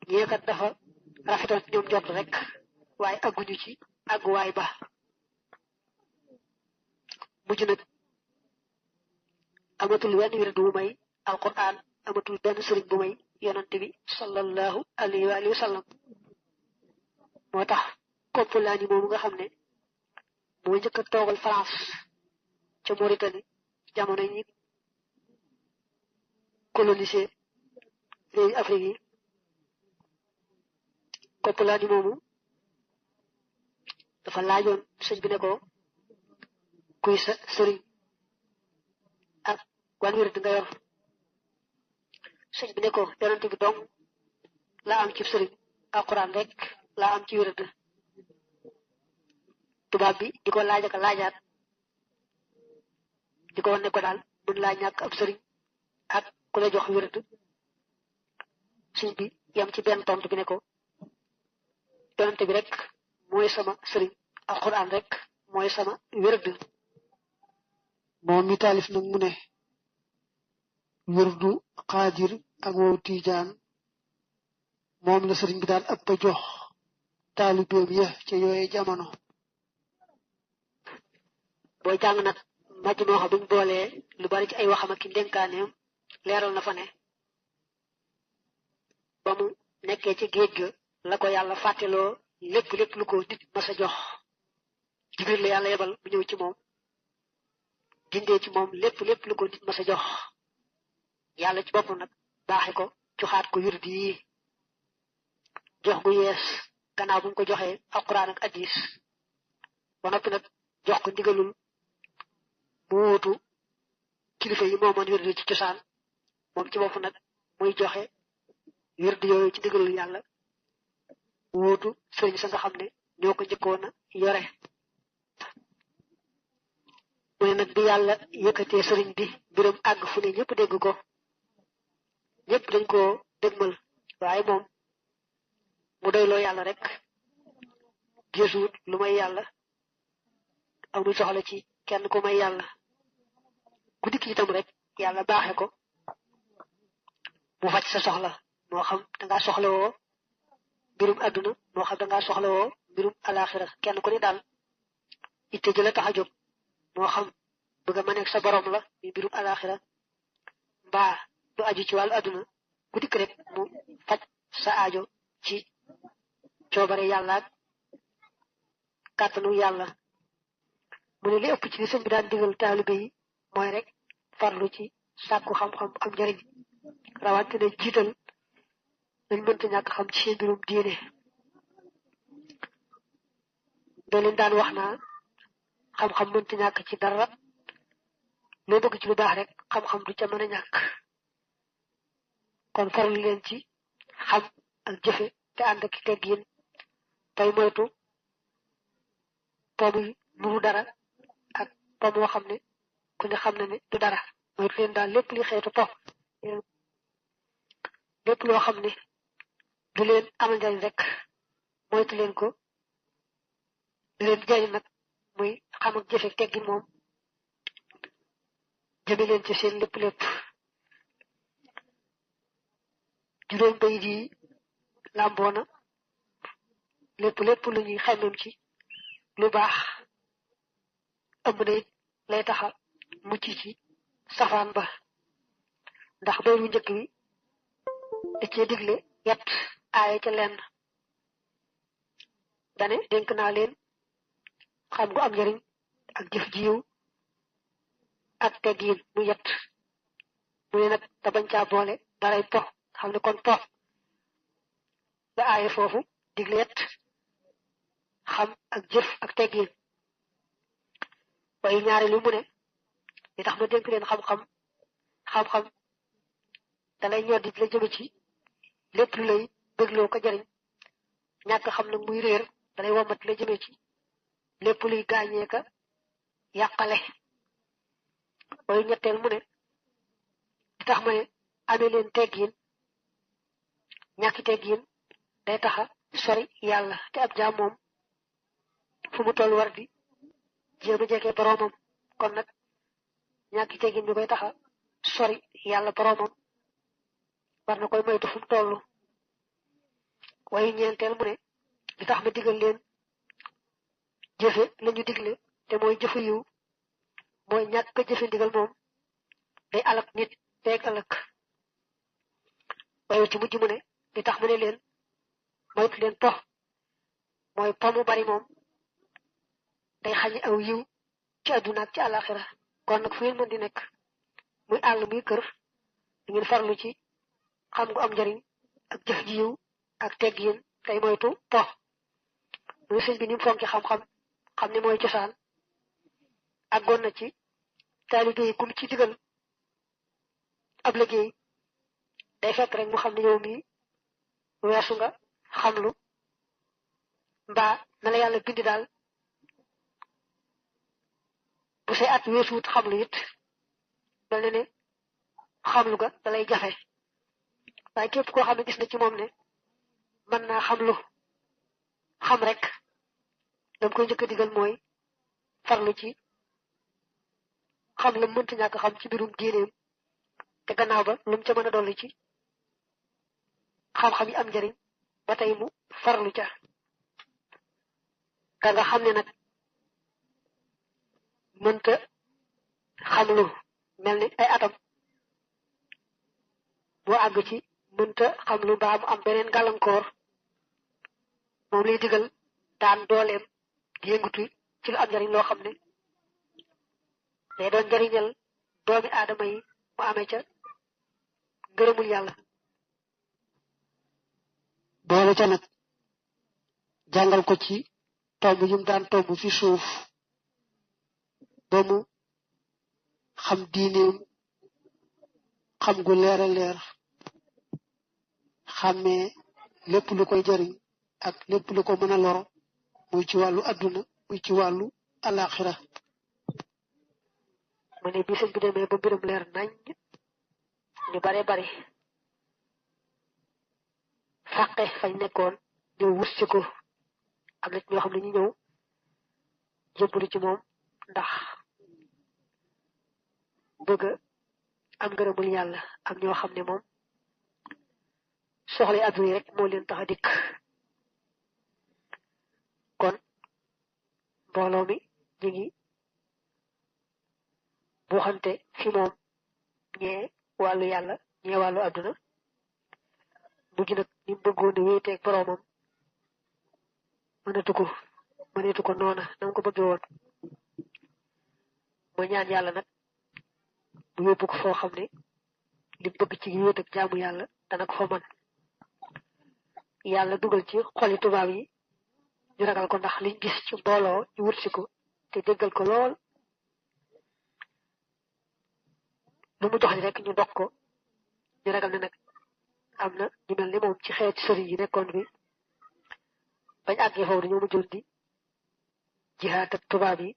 ñeekat dafa rafetoon ci ñoom jot rek waaye agguñu ci àgguwaay ba mujj nag amatul wenn wirdu bu may alquran amatul benn sëriñ bu may yonante bi sallallahu alayhi wa sallam moo tax Kompulaani moomu nga xam ne moo njëkk a toogal France ca Mauritanie jamono yi colonisé réewi Afrique yi Kompulaani moomu dafa laajoon sëñ bi ne ko kuy sa sëriñ ak wan wird nga yor sëñ bi ne ko yonante bi dong laa am ci sëriñ alquran rek laa am ci wird tubaab bi di ko laaj ak laajaat di ko wane ko daal mën laa ñàkk ab sëriñ ak ku la jox wérd sëñ bi yam ci benn tontu bi ne ko yonante bi rek mooy sama sëriñ alxuraan rek mooy sama wérd moom mi taalif nag mu ne wérdu xaadir ak wow tiijaan moom la sëriñ bi daal ëpp a jox taalibeem ya ca yooye jamono booy jàng nag màjj moo xam buñ boolee lu bari ci ay waxam ak ki ndénkaaneem leeral na fa ne ba mu nekkee ci géej ga la ko yàlla fàtteloo lépp lu ko nit mas a jox Jibril la yàlla yebal bu ñëw ci moom dindee ci moom lépp lu ko nit mas a jox yàlla ci bopp nag baaxe ko joxaat ko wirdi yi jox gu yees gannaaw bu mu ko joxee alquran ak hadis ba noppi nag jox ko ndigalul mu wuutu kilifa yi moomoon wirdi ci cosaan moom ci bopp nag muy joxe wirdi yooyu ci ndigalul yàlla wuutu sëriñ sa nga xam ne ñoo ko njëkkoon a yore mu ne nag bi yàlla yëkkatee sëriñ bi mbiram àgg fu ne ñëpp dégg ko ñëpp dañ koo dégmal waaye moom mu doyloo yàlla rek geesuwut lu may yàlla amul soxla ci kenn ku may yàlla ku dikk itam rek yàlla baaxe ko mu faj sa soxla moo xam dangaa soxla woo mbirum àdduna moo xam dangaa soxla woo mbirum alaxira kenn ku ne daal itte ji la tax a jóg moo xam bëgg a maneeg sa borom la mi mbirum alaxira mbaa du aju ci wàllu àdduna ku dikk rek mu faj sa aajo ci coobare yàlla ak kàttanu yàlla mu ne li ëpp ci li sëñ bi daan digal taalibe yi mooy rek farlu ci sàkku xam-xam am njariñ rawante ne jiital lañ mënta ñàkk xam ci seen mbirum diine da leen daan wax naa xam-xam mënta ñàkk ci dara loo bëgg ci lu baax rek xam-xam du ca mën a ñàkk kon farlu leen ci xam ak jëfe te ànd ak teggin tey moytu poomuy nuru dara ak po moo xam ne ku ne xam na ne du dara moytu leen daal lépp li xeetu po lépp loo xam ne du leen amal njariñ rek moytu leen ko du leen jariñ nag muy xam ak jëfe teggin moom jëme leen ci seen lépp juróom bay di làmboona lépp lu ñuy xemmem ci lu baax ëmb na it lay taxa mucc ci safaan ba ndax bay bu njëkk bi da cee digle yet aaye ca lenn dane dénk naa leen xam gu am njariñ ak jëf jiw ak teggiin mu yet mu ne nag te bañ caa boole daray po xam ne kon po la aaye foofu digle yet xam ak jëf ak teggiin waaye ñaari lu mu ne li tax ma dénk leen xam-xam dalay ñoddi la jëme ci lépp lu lay bégloo ko jariñ ñàkk xam nag muy réer dalay womat la jëme ci lépp luy gaañee ka yàqale waaye ñetteel mu ne li tax ma ne amee leen teggiin ñàkki teggiin day taxa sori yàlla te ab jaam moom fu mu toll war di jéem a jege boroomam kon nag ñàkki teggiin bi koy taxa sori yàlla boroomam war na koy moytu fu mu toll waaye ñeenteel mu ne li tax ma digal leen jëfe lañu digle te mooy jëfu yiw mooy ñàkk jëfe ndigal moom day alak nit teeg alak waaye ci mujj mu ne li tax mu ne leen moytu leen po mooy po mu bari moom day xañi aw yiw ci àdduna ak ci àlaxira kon nag fu ngeen mën di nekk muy àll muy kër di ngeen farlu ci xam gu am njariñ ak jëf ji yiw ak teggin tey moytu po muy sëñ bi ni mu fonki xam-xam xam ne mooy cosaan àggoon na ci taalibe yi kum ci digal ab liggéey day fekk rek mu xam ne yow mii weesu nga xamlu mbaa na la yàlla bindi daal bu say at weesuut xamlu it mel ne xamlu ga da lay jafe waaye képp koo xam ne gis na ci moom ne mën naa xamlu xam rek dam koy njëkk a digal mooy farlu ci xam la mënta ñàkk xam ci mbirum diineem te gannaaw ba lu mu ca mën a dolli ci xam-xam yi am njëriñ ba tey mu farlu ca ka nga xam ne nag mënta xamlu mel ni ay atam boo àgg ci mënta xamlu mbaa mu am beneen gàllankoor moom lay digal daan dooleem di yëngutu ci lu am njëriñ loo xam ne day doon njëriñal doomi aadama yi mu amee ca ngërëmul yàlla boole ca nag jàngal ko ci tomb yum daan tomb fi suuf ba mu xam diineem xam gu leer a leer xàmmee lépp lu koy jëriñ ak lépp lu ko mën a lor muy ci wàllu adduna muy ci wàllu alaxira mu ne bisam bi demee ba mbiram leer nañ ñu bare bari fàqe fañ nekkoon ñëw wus ci ko am na ñoo xam ne ñu ñëw jébbalu ci moom ndax bëgg am ngërëmul yàlla am ñoo xam ne moom soxla adduna rek moo leen tax a dikk kon mbooloo mi ñu ngi buuxante fi moom ñee wàllu yàlla ñee wàllu adduna mujj nag ni mu bëggoon a wéeteeg boroomam mëneetu ko noona na mu ko bëggee woon mooy ñaan yàlla nag mu yóbbu ko foo xam ne li bëgg ci wéet ak jaamu yàlla dana ko fa man yàlla dugal ci xoli tubaab yi ñu ragal ko ndax liñ gis ci mbooloo ñu wut si ko te déggal ko lool lu mu jox ni rek ñu dog ko ñu ragal ne nag am na ñu mel ni moom ci xeeti sëriñ yi nekkoon bi bañ àggee foofu dañoo mujjoon di jihaat ak tubaab yi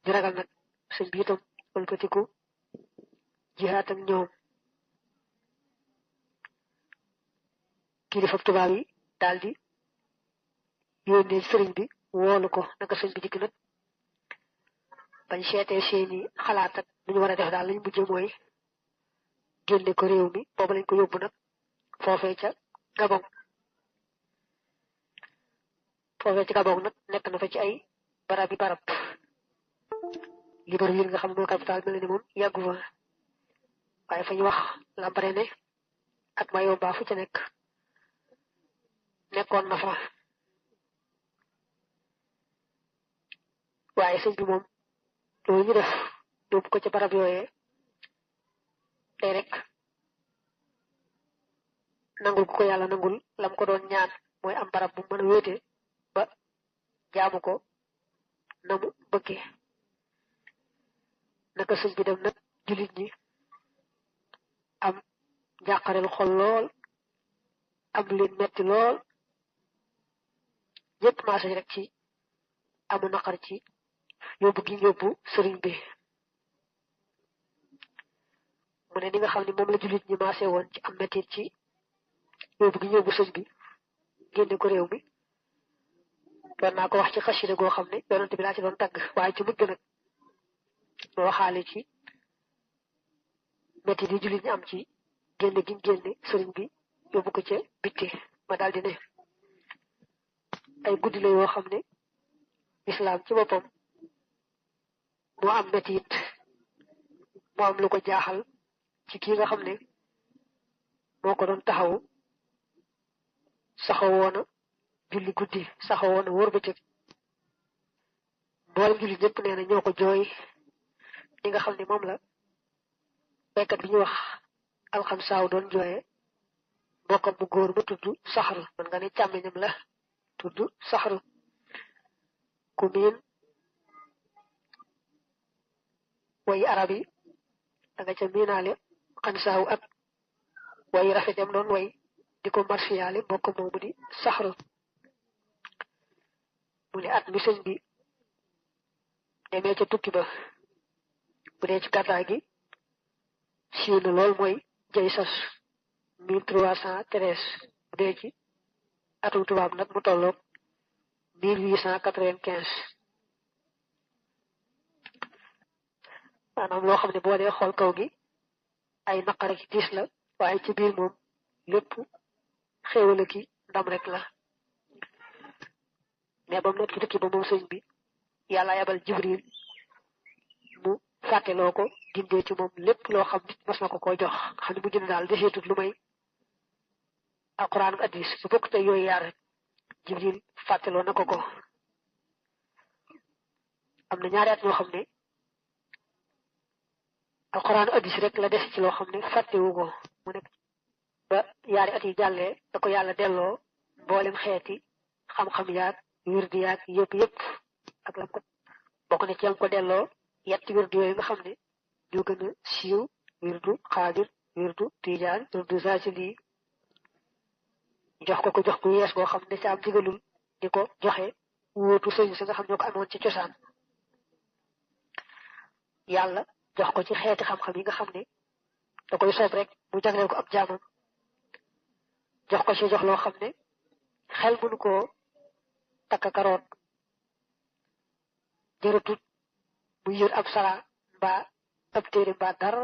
ñu ragal nag sëñ bi itam wëlbatiku jihaat ak ñoom kilifa tubaab yi daal di yónnee sëriñ bi woolu ko naka sëñ bi dikk nag bañ seetee seeni xalaat ak lu ñu war a def daal lañ mujjee mooy génne ko réew mi boobu lañ ko yóbbu nag foofee ca Gabon nag nekk na fa ci ay barab Libreville nga xam ne mooy capital mel ni moom yàggu fa waaye fa ñu wax Lambaréné ak Mayomba fu ca nekkoon na fa waaye sëñ bi moom loolu ñu def yóbbu ko ca barab yooyee tey rek nangul ko yàlla nangul lam ko doon ñaan mooy am barab bu mën a wéete ba jaamu ko na mu bëggee naka sëñ bi dem nag jullit ñi am njàqareel xol lool am leen metti lool ñëpp maase rek ci amu naqar ci yóbbu gi yóbbu sëriñ bi mu ne ni nga xam ne moom la jullit ñi maase woon ci am mettit ci yóbbu gi yóbbu sëñ bi génne ko réew mi doon naa ko wax ci xasida goo xam ne yonent bi laa ci doon tagg waaye ci mujj nag ma waxaale ci mettit yi jullit ñi am ci génne gi génne sëriñ bi yóbbu ko ca bitti ma daal di ne ay guddi la yoo xam ne lislaam ci boppam moo am mettit moo am lu ko jaaxal ci kii nga xam ne moo ko doon taxawu saxawoona julli guddi saxawoona wóor bëccëg mboolem julli ñëpp nee na ñoo ko jooy li nga xam ne moom la baykat bi ñuy wax alxamsaaw doon jooye mbokkam bu góor ba tudd saxru man nga ne càmmiñam la tudd saxru ku miin way arab yi da nga ca miinaale xansaaw ak way rafetam doon way di ko marsiyaale mbokk moomu di saxru mu ne at mi sëñ bi demee ca tukki ba bu dee ci gàddaay gi siiw na lool mooy jay sos 1313 bu dee ci atum tubaab nag mu tolloog 1895 maanaam loo xam ne boo dee xool kaw gi ay naqare ki tiis la waaye ci biir moom lépp xéewal ki ndam rek la mais ba mu nekk ci tukki ba moom sëñ bi yàlla yabal jibril mu fàtteloo ko gindee ci moom lépp loo xam nit mas na ko koo jox xam ne mu jënd daal deseetut lu may alquran ak hadis bu bokk te yooyu yaar rek jibril fàtteloo na ko ko am na ñaari at ñoo xam ne alquran hadis rek la des ci loo xam ne fàttewu ko mu nekk ba yaari at yi jàllee da ko yàlla delloo mboolem xeeti xam-xam yaag wirdi yaag yëpp ak lam ko bokk ne ci yam ko delloo yetti wirdu yooyu nga xam ne ñu gën a siiw wirdu xaadir wirdu tijaan wirdu saasili jox ko jox ku yees boo xam ne ci am digalul di ko joxe wóotu sëñ si nga xam ñoo ko amoon ci cosaan yàlla jox ko ci xeeti xam-xam yi nga xam ne da koy soob rek mu jagleel ko ab jaamam jox ko ci jox loo xam ne xel mënu koo takka karoot jërëtut mu yër ab sara mbaa ab téere mbaa dara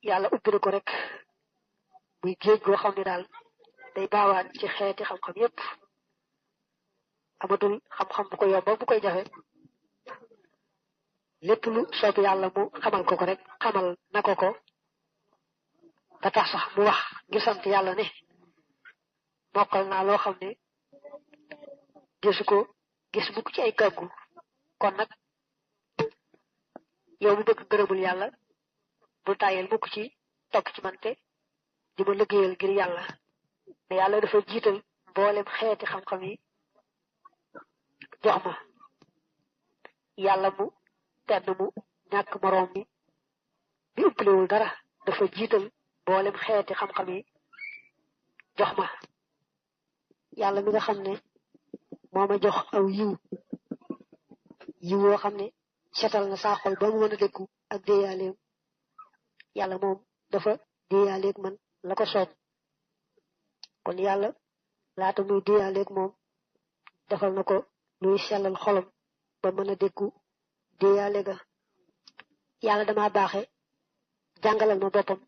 yàlla ubbi na ko rek muy géej goo xam ne daal day baawaan ci xeeti xam-xam yépp amatul xam-xam bu ko yomba bu koy jafe lépp lu soob yàlla mu xamal ko rek xamal na ko ba tax sax mu wax ngir sant yàlla ne mokkal naa loo xam ne gisu ko gis mukk ci ay kàggu kon nag yow mi bëgg gërëmul yàlla bul tàyyeel mukk ci topp ci mante di ma liggéeyal ngir yàlla ne yàlla dafa jiital mboolem xeeti xam-xam yi jox ma yàlla mu tedd mu ñàkk moroom bi umpalewul dara dafa jiital mboolem xeeti xam-xam yi jox ma yàlla mi nga xam ne moo ma jox aw yiw woo xam ne setal na saa xol ba mu mën a déggu ak déeyaaleem yàlla moom dafa déeyaaleeg man la ko soob kon yàlla laata muy déeyaaleeg moom defal na ko luy sellal xolam ba mën a déggu déeyaale ga yàlla dama baaxe jàngalal ma boppam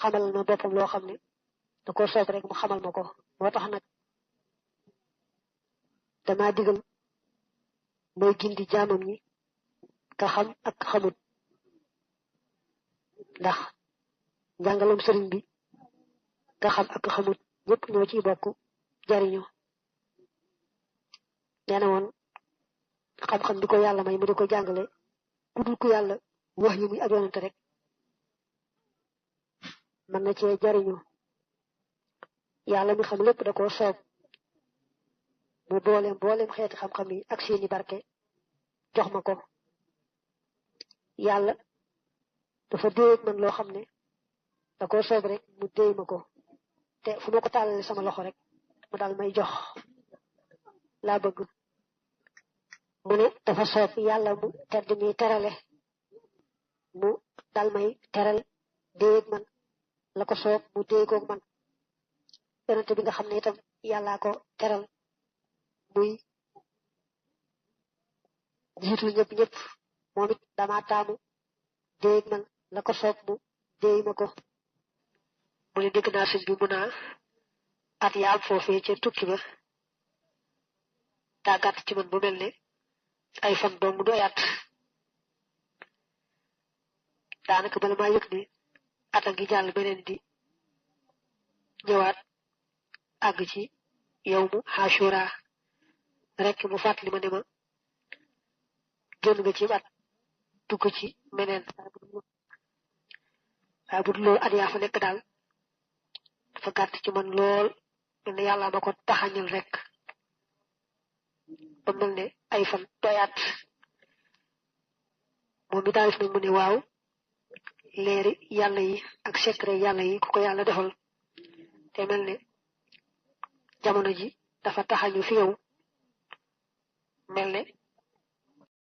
xamalal ma boppam loo xam ne da ko soob rek mu xamal ma ko moo tax nag dama digal mooy gindi jaamam ñi ka xam ak xamut ndax njàngalum sëriñ bi ka xam ak xamut ñëpp ñoo ciy bokk jariñu nee na woon xam-xam bi ko yàlla may mu di ko jàngale ku dul ku yàlla wax yi muy ak yonante rek mën na cee jariñu yàlla mi xam lépp da koo soob mu booleem xeeti xam-xam yi ak seeni barke jox ma ko yàlla dafa déy man loo xam ne da koo soob rek mu déy ma ko te fu ma ko tàllale sama loxo rek mu daal may jox laa bëgg mu ne dafa soob yàlla mu tedd mi terale mu dal may teral déeg man la ko soob mu déegoog man yonente bi nga xam ne itam yàllaa ko teral muy jiitu ñëpp moom it dama taamu déeg man la ko soob mu déey ma ko mu ne dégg naa sëñ bi mu naa at yaa am foofee ca tukki ba daa gàtt ci man bu mel ne ay fan dong du ay at daanaka bala maa yëg ne at a ngi jàll beneen di ñëwaat àgg ci yow mu Ashura rek mu fàttali ma ne ma génn nga ci at dugg ci meneen waaye bu dul loolu at yaa fa nekk daal dafa gàtt ci man lool mel ne yàlla ma ko taxañal rek ba mel ne ay fan doyaat moom mi taalif nag mu ne waaw leeri yàlla yi ak secret yàlla yi ku ko yàlla defal te mel ne jamono ji dafa taxañu fi yow mel ne